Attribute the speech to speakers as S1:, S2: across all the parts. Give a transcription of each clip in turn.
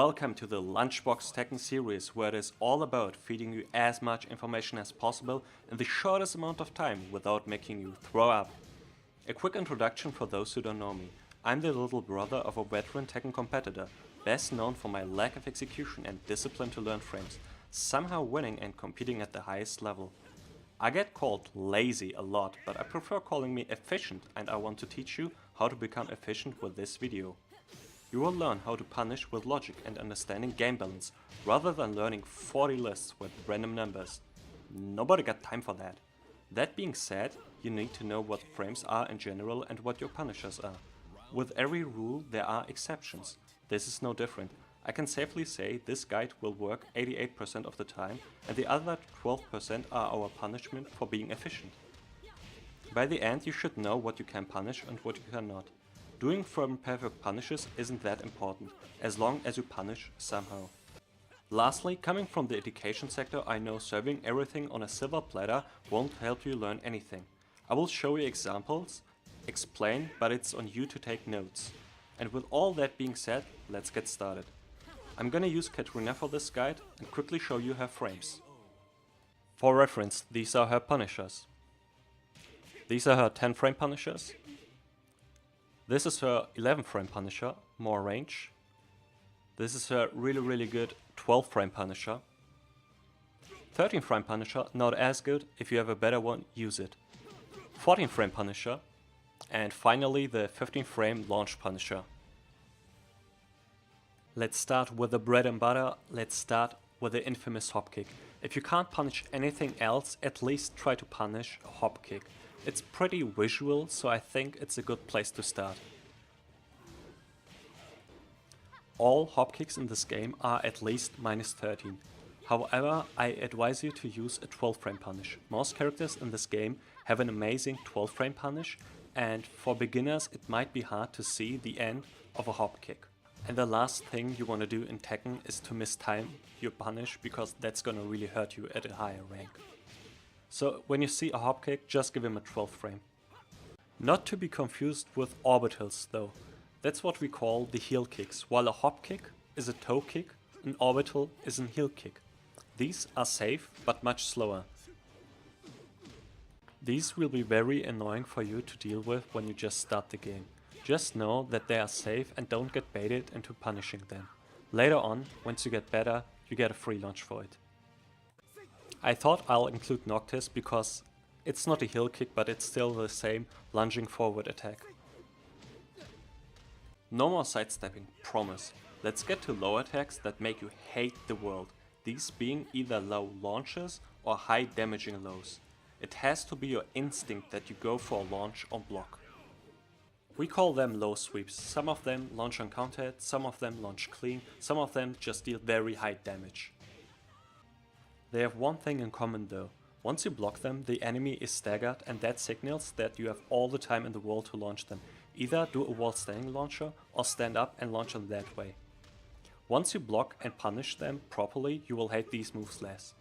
S1: Welcome to the Lunchbox Tekken series, where it is all about feeding you as much information as possible in the shortest amount of time without making you throw up. A quick introduction for those who don't know me. I'm the little brother of a veteran Tekken competitor, best known for my lack of execution and discipline to learn frames, somehow winning and competing at the highest level. I get called lazy a lot, but I prefer calling me efficient, and I want to teach you how to become efficient with this video. You will learn how to punish with logic and understanding game balance, rather than learning 40 lists with random numbers. Nobody got time for that. That being said, you need to know what frames are in general and what your punishers are. With every rule there are exceptions. This is no different. I can safely say this guide will work 88% of the time, and the other 12% are our punishment for being efficient. By the end you should know what you can punish and what you cannot. Doing firm perfect punishes isn't that important, as long as you punish somehow. Lastly, coming from the education sector, I know serving everything on a silver platter won't help you learn anything. I will show you examples, explain, but it's on you to take notes. And with all that being said, let's get started. I'm gonna use Katrina for this guide and quickly show you her frames. For reference, these are her punishers. These are her 10 frame punishers. This is her 11 frame punisher, more range. This is her really good 12 frame punisher. 13 frame punisher, not as good. If you have a better one, use it. 14 frame punisher. And finally the 15 frame launch punisher. Let's start with the bread and butter. Let's start with the infamous hop kick. If you can't punish anything else, at least try to punish a hop kick. It's pretty visual, so I think it's a good place to start. All hop kicks in this game are at least -13. However, I advise you to use a 12 frame punish. Most characters in this game have an amazing 12 frame punish, and for beginners it might be hard to see the end of a hop kick. And the last thing you want to do in Tekken is to mistime your punish, because that's gonna really hurt you at a higher rank. So when you see a hop kick, just give him a 12 frame. Not to be confused with orbitals though. That's what we call the heel kicks. While a hop kick is a toe kick, an orbital is a heel kick. These are safe but much slower. These will be very annoying for you to deal with when you just start the game. Just know that they are safe and don't get baited into punishing them. Later on, once you get better, you get a free launch for it. I thought I'll include Noctis because it's not a heel kick, but it's still the same lunging forward attack. No more sidestepping, promise. Let's get to low attacks that make you hate the world. These being either low launches or high damaging lows. It has to be your instinct that you go for a launch or block. We call them low sweeps. Some of them launch uncountered, some of them launch clean, some of them just deal very high damage. They have one thing in common though. Once you block them, the enemy is staggered, and that signals that you have all the time in the world to launch them. Either do a wall standing launcher or stand up and launch them that way. Once you block and punish them properly, you will hate these moves less.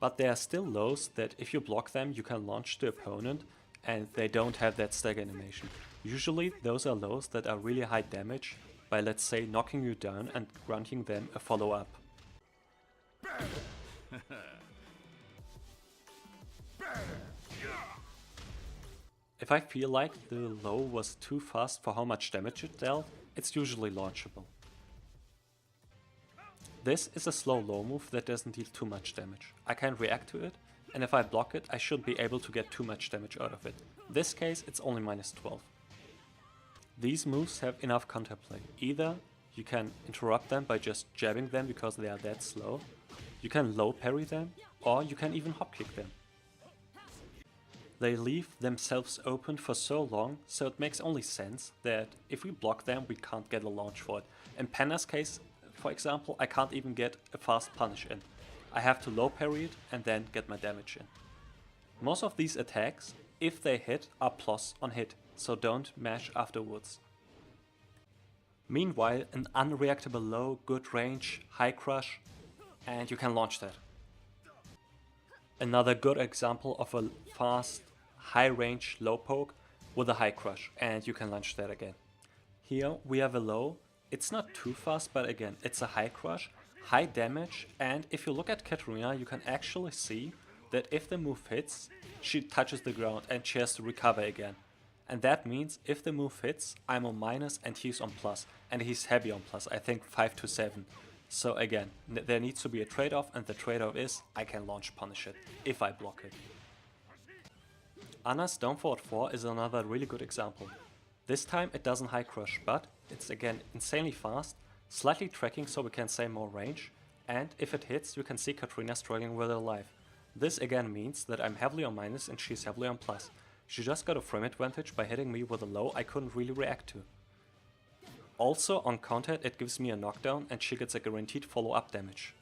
S1: But there are still lows that if you block them you can launch the opponent and they don't have that stagger animation. Usually those are lows that are really high damage by, let's say, knocking you down and granting them a follow-up. If I feel like the low was too fast for how much damage it dealt, it's usually launchable. This is a slow low move that doesn't deal too much damage. I can react to it, and if I block it I should be able to get too much damage out of it. In this case it's only -12. These moves have enough counterplay. Either you can interrupt them by just jabbing them because they are that slow, you can low parry them, or you can even hop kick them. They leave themselves open for so long, so it makes only sense that if we block them we can't get a launch for it. In Panna's case, for example, I can't even get a fast punish in. I have to low parry it and then get my damage in. Most of these attacks, if they hit, are plus on hit, so don't mash afterwards. Meanwhile, an unreactable low, good range, high crush, and you can launch that. Another good example of a fast, high range low poke with a high crush, and you can launch that again. Here we have a low It's not too fast, but again, it's a high crush, high damage, and if you look at Katarina, you can actually see that if the move hits, she touches the ground and she has to recover again. And that means if the move hits, I'm on minus and he's on plus, and he's heavy on plus, I think 5 to 7. So again, there needs to be a trade-off, and the trade-off is I can launch punish it if I block it. Anna's down forward 4 is another really good example. This time it doesn't high crush, but it's again insanely fast, slightly tracking so we can say more range, and if it hits you can see Katrina struggling with her life. This again means that I'm heavily on minus and she's heavily on plus. She just got a frame advantage by hitting me with a low I couldn't really react to. Also on counter it gives me a knockdown and she gets a guaranteed follow-up damage.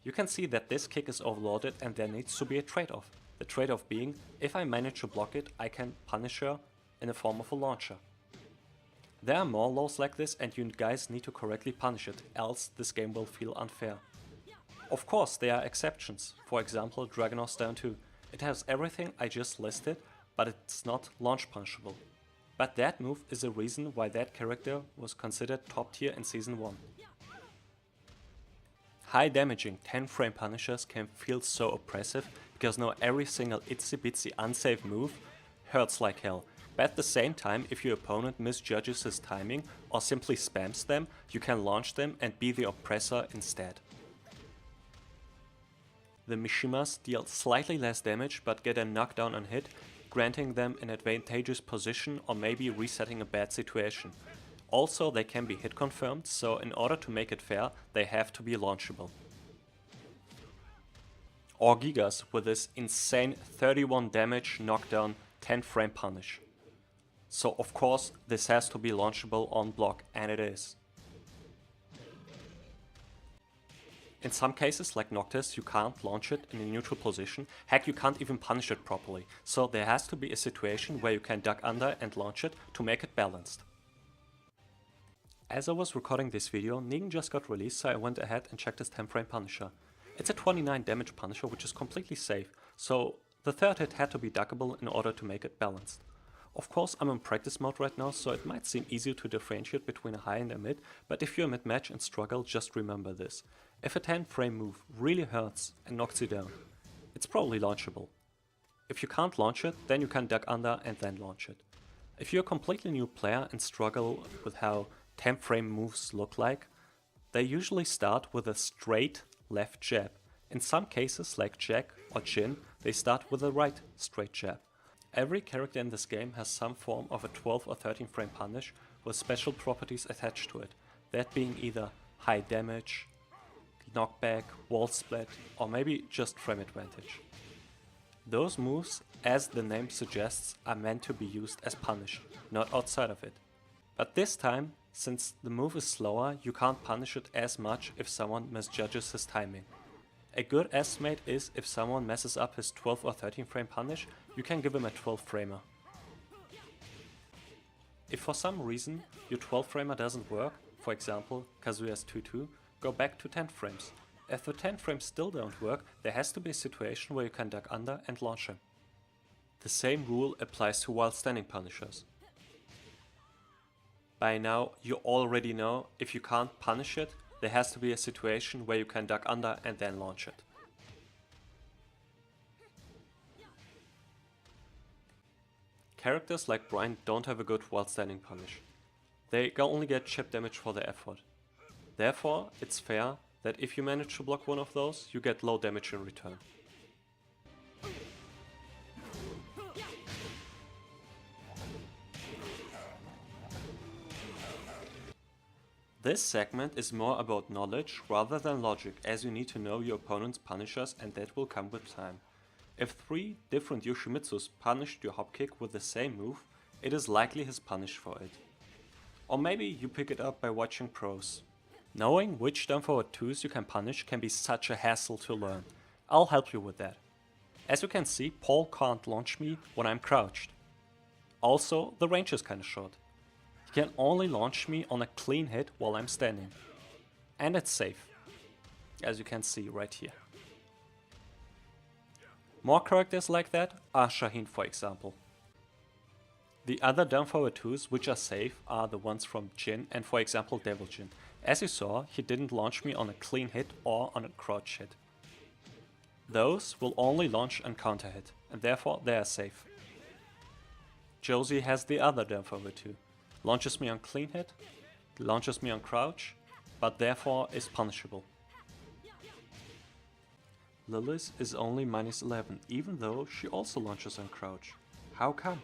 S1: You can see that this kick is overloaded and there needs to be a trade-off. The trade-off being, if I manage to block it, I can punish her in the form of a launcher. There are more lows like this and you guys need to correctly punish it, else this game will feel unfair. Of course there are exceptions, for example Dragonor's down 2. It has everything I just listed, but it's not launch punishable. But that move is a reason why that character was considered top tier in Season 1. High damaging 10 frame punishers can feel so oppressive because now every single itsy bitsy unsafe move hurts like hell. But at the same time, if your opponent misjudges his timing or simply spams them, you can launch them and be the oppressor instead. The Mishimas deal slightly less damage but get a knockdown on hit, granting them an advantageous position or maybe resetting a bad situation. Also they can be hit confirmed, so in order to make it fair, they have to be launchable. Or Gigas with this insane 31 damage knockdown 10 frame punish. So of course this has to be launchable on block, and it is. In some cases, like Noctis, you can't launch it in a neutral position, heck you can't even punish it properly, so there has to be a situation where you can duck under and launch it to make it balanced. As I was recording this video, Negan just got released, so I went ahead and checked his 10 frame Punisher. It's a 29 damage Punisher, which is completely safe, so the third hit had to be duckable in order to make it balanced. Of course I'm in practice mode right now, so it might seem easier to differentiate between a high and a mid, but if you're a mid-match and struggle, just remember this. If a 10 frame move really hurts and knocks you down, it's probably launchable. If you can't launch it, then you can duck under and then launch it. If you're a completely new player and struggle with how 10 frame moves look like, they usually start with a straight left jab. In some cases, like Jack or Jin, they start with a right straight jab. Every character in this game has some form of a 12 or 13 frame punish with special properties attached to it, that being either high damage, knockback, wall split, or maybe just frame advantage. Those moves, as the name suggests, are meant to be used as punish, not outside of it. But this time, since the move is slower, you can't punish it as much if someone misjudges his timing. A good estimate is if someone messes up his 12 or 13 frame punish, you can give him a 12 framer. If for some reason your 12 framer doesn't work, for example Kazuya's 2-2, go back to 10 frames. If the 10 frames still don't work, there has to be a situation where you can duck under and launch him. The same rule applies to while standing punishers. By now you already know if you can't punish it, there has to be a situation where you can duck under and then launch it. Characters like Brian don't have a good while standing punish. They only get chip damage for their effort. Therefore, it's fair that if you manage to block one of those, you get low damage in return. This segment is more about knowledge rather than logic, as you need to know your opponent's punishers, and that will come with time. If 3 different Yoshimitsus punished your hop kick with the same move, it is likely his punish for it. Or maybe you pick it up by watching pros. Knowing which down forward 2s you can punish can be such a hassle to learn. I'll help you with that. As you can see, Paul can't launch me when I'm crouched. Also, the range is kinda short. He can only launch me on a clean hit while I'm standing. And it's safe, as you can see right here. More characters like that are Shaheen, for example. The other down forward 2s which are safe are the ones from Jin and for example Devil Jin. As you saw, he didn't launch me on a clean hit or on a crouch hit. Those will only launch and counter hit, and therefore they are safe. Josie has the other down forward 2. Launches me on clean hit, launches me on crouch, but therefore is punishable. Lilith is only -11, even though she also launches on crouch. How come?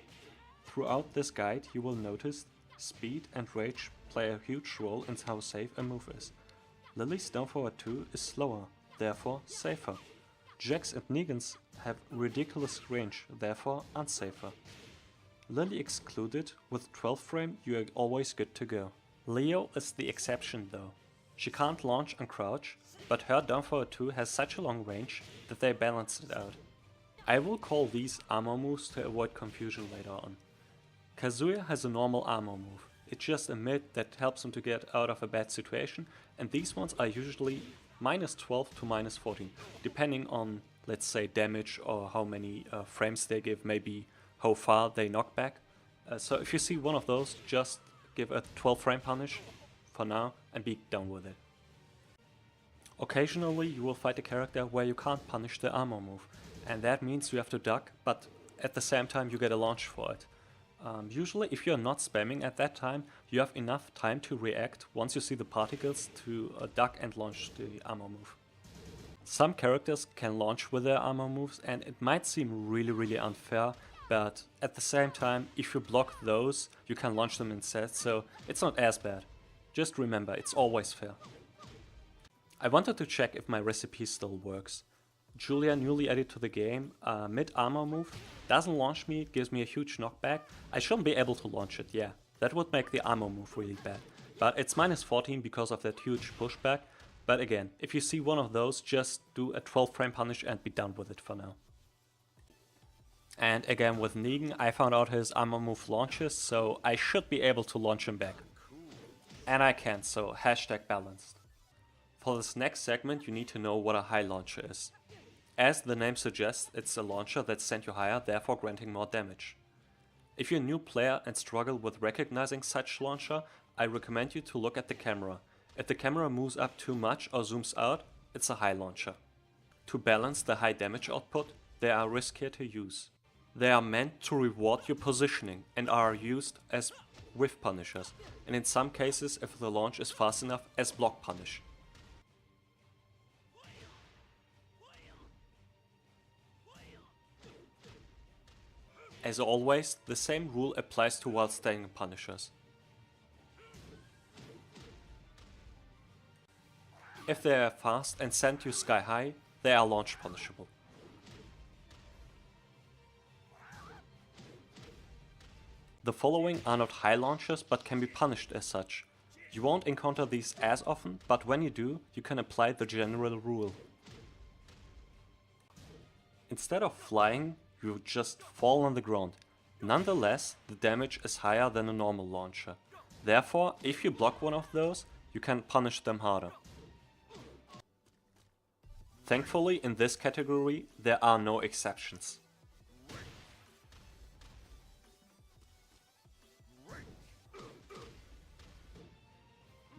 S1: Throughout this guide you will notice speed and rage play a huge role in how safe a move is. Lily's down forward 2 is slower, therefore safer. Jax and Negan's have ridiculous range, therefore unsafer. Lily excluded, with 12 frame you are always good to go. Leo is the exception though. She can't launch and crouch, but her down forward 2 has such a long range that they balance it out. I will call these armor moves to avoid confusion later on. Kazuya has a normal armor move. It's just a mid that helps him to get out of a bad situation, and these ones are usually -12 to -14, depending on, let's say, damage or how many frames they give, maybe how far they knock back. So if you see one of those, just give a 12 frame punish for now and be done with it. Occasionally you will fight a character where you can't punish the armor move, and that means you have to duck, but at the same time you get a launch for it. Usually if you're not spamming at that time, you have enough time to react once you see the particles to duck and launch the armor move. Some characters can launch with their armor moves and it might seem really unfair, but at the same time if you block those you can launch them instead, so it's not as bad. Just remember, it's always fair. I wanted to check if my recipe still works. Julia, newly added to the game, mid armor move, doesn't launch me, gives me a huge knockback. I shouldn't be able to launch it, yeah. That would make the armor move really bad. But it's -14 because of that huge pushback. But again, if you see one of those, just do a 12 frame punish and be done with it for now. And again with Negan, I found out his armor move launches, so I should be able to launch him back. And I can, so #balanced. For this next segment you need to know what a high launcher is. As the name suggests, it's a launcher that sends you higher, therefore granting more damage. If you're a new player and struggle with recognizing such launcher, I recommend you to look at the camera. If the camera moves up too much or zooms out, it's a high launcher. To balance the high damage output, they are riskier to use. They are meant to reward your positioning and are used as whiff punishers, and in some cases, if the launch is fast enough, as block punish. As always, the same rule applies to while staying punishers. If they are fast and send you sky high, they are launch punishable. The following are not high launchers but can be punished as such. You won't encounter these as often, but when you do, you can apply the general rule. Instead of flying, you just fall on the ground. Nonetheless, the damage is higher than a normal launcher. Therefore, if you block one of those, you can punish them harder. Thankfully, in this category, there are no exceptions.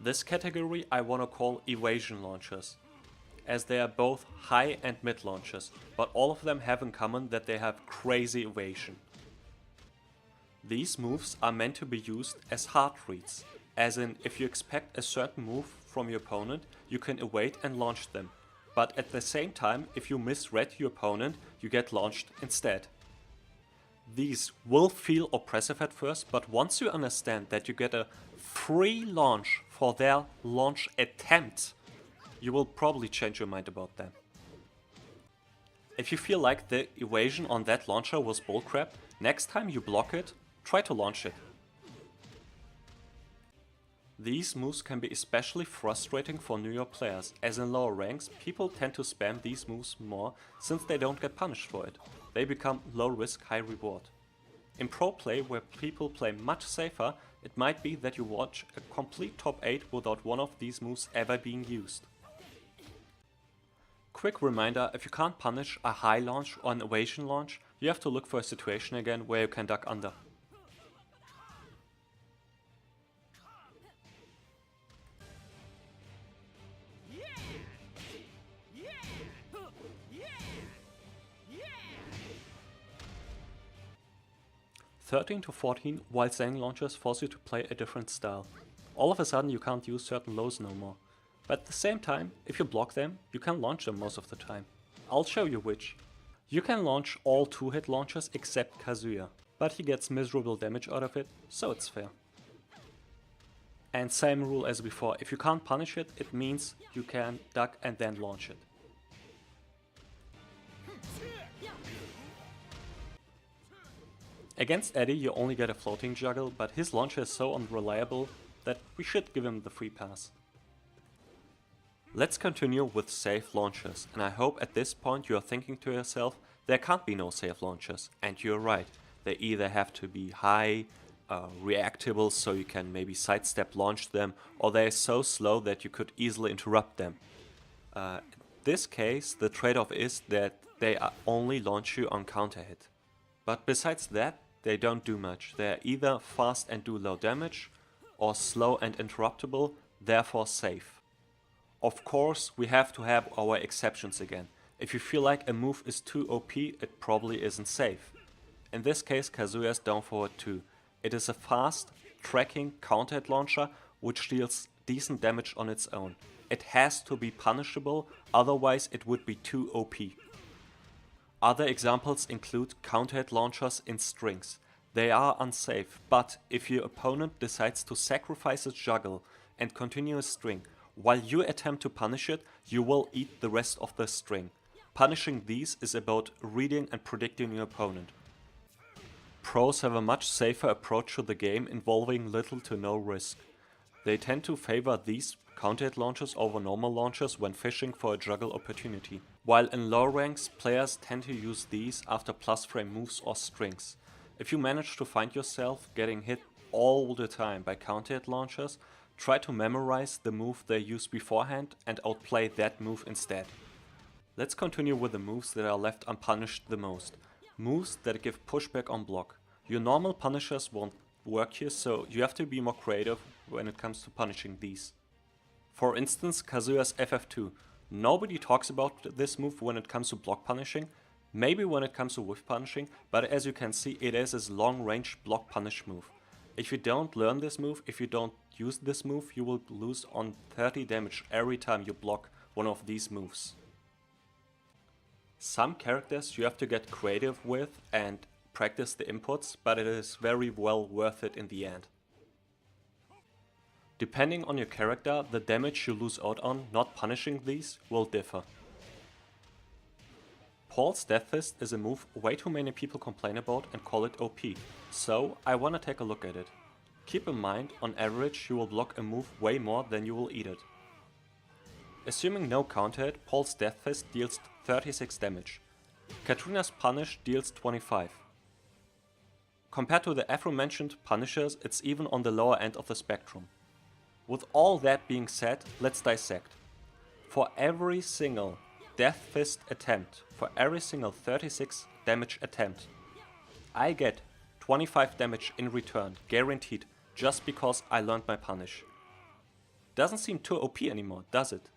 S1: This category I wanna call evasion launchers, as they are both high and mid launchers, but all of them have in common that they have crazy evasion. These moves are meant to be used as hard reads, as in if you expect a certain move from your opponent, you can evade and launch them, but at the same time if you misread your opponent, you get launched instead. These will feel oppressive at first, but once you understand that you get a free launch for their launch attempt, you will probably change your mind about them. If you feel like the evasion on that launcher was bullcrap, next time you block it, try to launch it. These moves can be especially frustrating for newer players, as in lower ranks people tend to spam these moves more since they don't get punished for it. They become low risk, high reward. In pro play, where people play much safer, it might be that you watch a complete top 8 without one of these moves ever being used. Quick reminder, if you can't punish a high launch or an evasion launch, you have to look for a situation again where you can duck under. 13 to 14 while standing launchers force you to play a different style. All of a sudden you can't use certain lows no more. But at the same time, if you block them, you can launch them most of the time. I'll show you which. You can launch all 2-hit launchers except Kazuya, but he gets miserable damage out of it, so it's fair. And same rule as before, if you can't punish it, it means you can duck and then launch it. Against Eddie you only get a floating juggle, but his launcher is so unreliable that we should give him the free pass. Let's continue with safe launchers, and I hope at this point you are thinking to yourself, there can't be no safe launchers, and you're right. They either have to be high, reactable so you can maybe sidestep launch them, or they're so slow that you could easily interrupt them. In this case the trade-off is that they only launch you on counter hit. But besides that, they don't do much. They're either fast and do low damage, or slow and interruptible, therefore safe. Of course, we have to have our exceptions again. If you feel like a move is too OP, it probably isn't safe. In this case, Kazuya's down forward 2. It is a fast, tracking counter-hit launcher which deals decent damage on its own. It has to be punishable, otherwise it would be too OP. Other examples include counter-hit launchers in strings. They are unsafe, but if your opponent decides to sacrifice its juggle and continue a string, while you attempt to punish it, you will eat the rest of the string. Punishing these is about reading and predicting your opponent. Pros have a much safer approach to the game involving little to no risk. They tend to favor these counter-hit launchers over normal launchers when fishing for a juggle opportunity, while in low ranks players tend to use these after plus frame moves or strings. If you manage to find yourself getting hit all the time by counter-hit launchers, try to memorize the move they used beforehand and outplay that move instead. Let's continue with the moves that are left unpunished the most. Moves that give pushback on block. Your normal punishers won't work here, so you have to be more creative when it comes to punishing these. For instance, Kazuya's FF2. Nobody talks about this move when it comes to block punishing, maybe when it comes to whiff punishing, but as you can see it is his long range block punish move. If you don't learn this move, if you don't use this move, you will lose on 30 damage every time you block one of these moves. Some characters you have to get creative with and practice the inputs, but it is very well worth it in the end. Depending on your character, the damage you lose out on not punishing these will differ. Paul's Death Fist is a move way too many people complain about and call it OP, so I wanna take a look at it. Keep in mind, on average you will block a move way more than you will eat it. Assuming no counter hit, Paul's Death Fist deals 36 damage. Katrina's Punish deals 25. Compared to the aforementioned punishers, it's even on the lower end of the spectrum. With all that being said, let's dissect. For every single Death Fist attempt, for every single 36 damage attempt, I get 25 damage in return, guaranteed, just because I learned my punish. Doesn't seem too OP anymore, does it?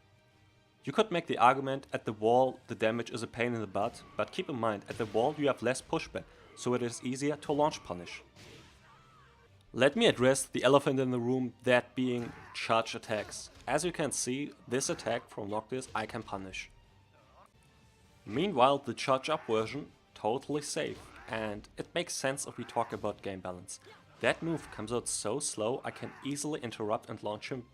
S1: You could make the argument at the wall the damage is a pain in the butt, but keep in mind, at the wall you have less pushback, so it is easier to launch punish. Let me address the elephant in the room, that being charge attacks. As you can see, this attack from Lockdis I can punish. Meanwhile, the charge up version, totally safe, and it makes sense if we talk about game balance. That move comes out so slow I can easily interrupt and launch him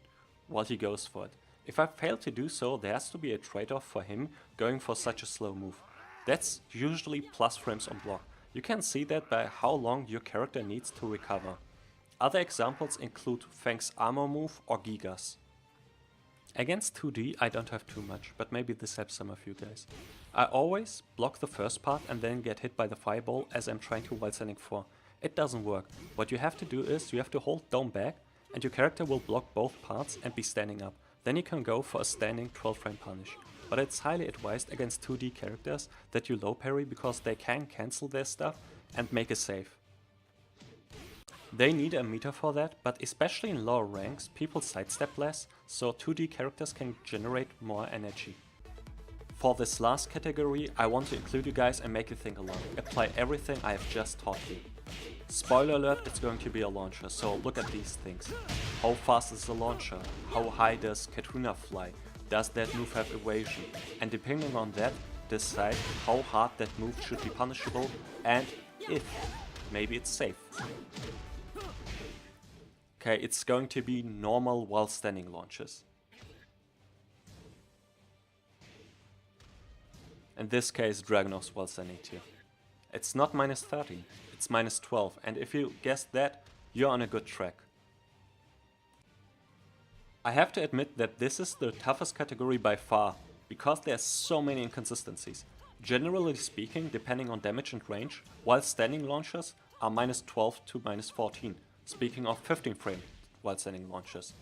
S1: while he goes for it. If I fail to do so, there has to be a trade-off for him going for such a slow move. That's usually plus frames on block. You can see that by how long your character needs to recover. Other examples include Fang's armor move or Gigas. Against 2D I don't have too much, but maybe this helps some of you guys. I always block the first part and then get hit by the fireball as I'm trying to while standing 4. It doesn't work. What you have to do is you have to hold down back and your character will block both parts and be standing up. Then you can go for a standing 12 frame punish. But it's highly advised against 2D characters that you low parry because they can cancel their stuff and make a save. They need a meter for that, but especially in lower ranks people sidestep less, so 2D characters can generate more energy. For this last category I want to include you guys and make you think along. Apply everything I have just taught you. Spoiler alert, it's going to be a launcher, so look at these things. How fast is the launcher? How high does Katrina fly? Does that move have evasion? And depending on that, decide how hard that move should be punishable and if maybe it's safe. Okay, it's going to be normal while standing launches. In this case, Dragunov's while standing tier. It's not minus 13, it's minus 12, and if you guessed that, you're on a good track. I have to admit that this is the toughest category by far, because there's so many inconsistencies. Generally speaking, depending on damage and range, while standing launchers are minus 12 to minus 14, speaking of 15 frame while standing launchers.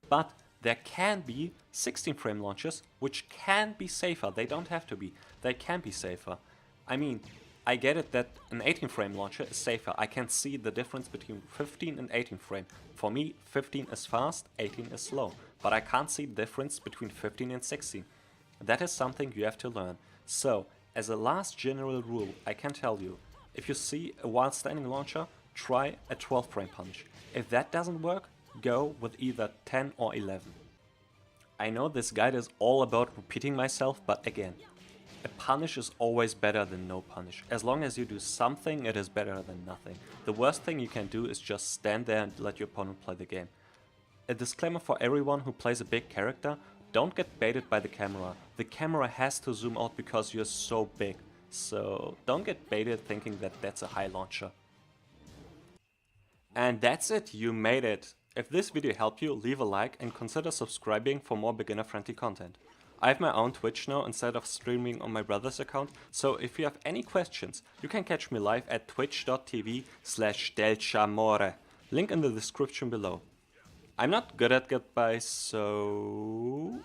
S1: But there can be 16 frame launchers, which can be safer. They don't have to be, they can be safer. I mean, I get it that an 18 frame launcher is safer. I can see the difference between 15 and 18 frame. For me, 15 is fast, 18 is slow. But I can't see the difference between 15 and 16. That is something you have to learn. So, as a last general rule, I can tell you, if you see a while standing launcher, try a 12 frame punish. If that doesn't work, go with either 10 or 11. I know this guide is all about repeating myself, but again, a punish is always better than no punish. As long as you do something, it is better than nothing. The worst thing you can do is just stand there and let your opponent play the game. A disclaimer for everyone who plays a big character, don't get baited by the camera. The camera has to zoom out because you're so big. So don't get baited thinking that that's a high launcher. And that's it, you made it. If this video helped you, leave a like and consider subscribing for more beginner-friendly content. I have my own Twitch now instead of streaming on my brother's account, so if you have any questions, you can catch me live at twitch.tv/Delcharmore. Link in the description below. I'm not good at goodbyes, so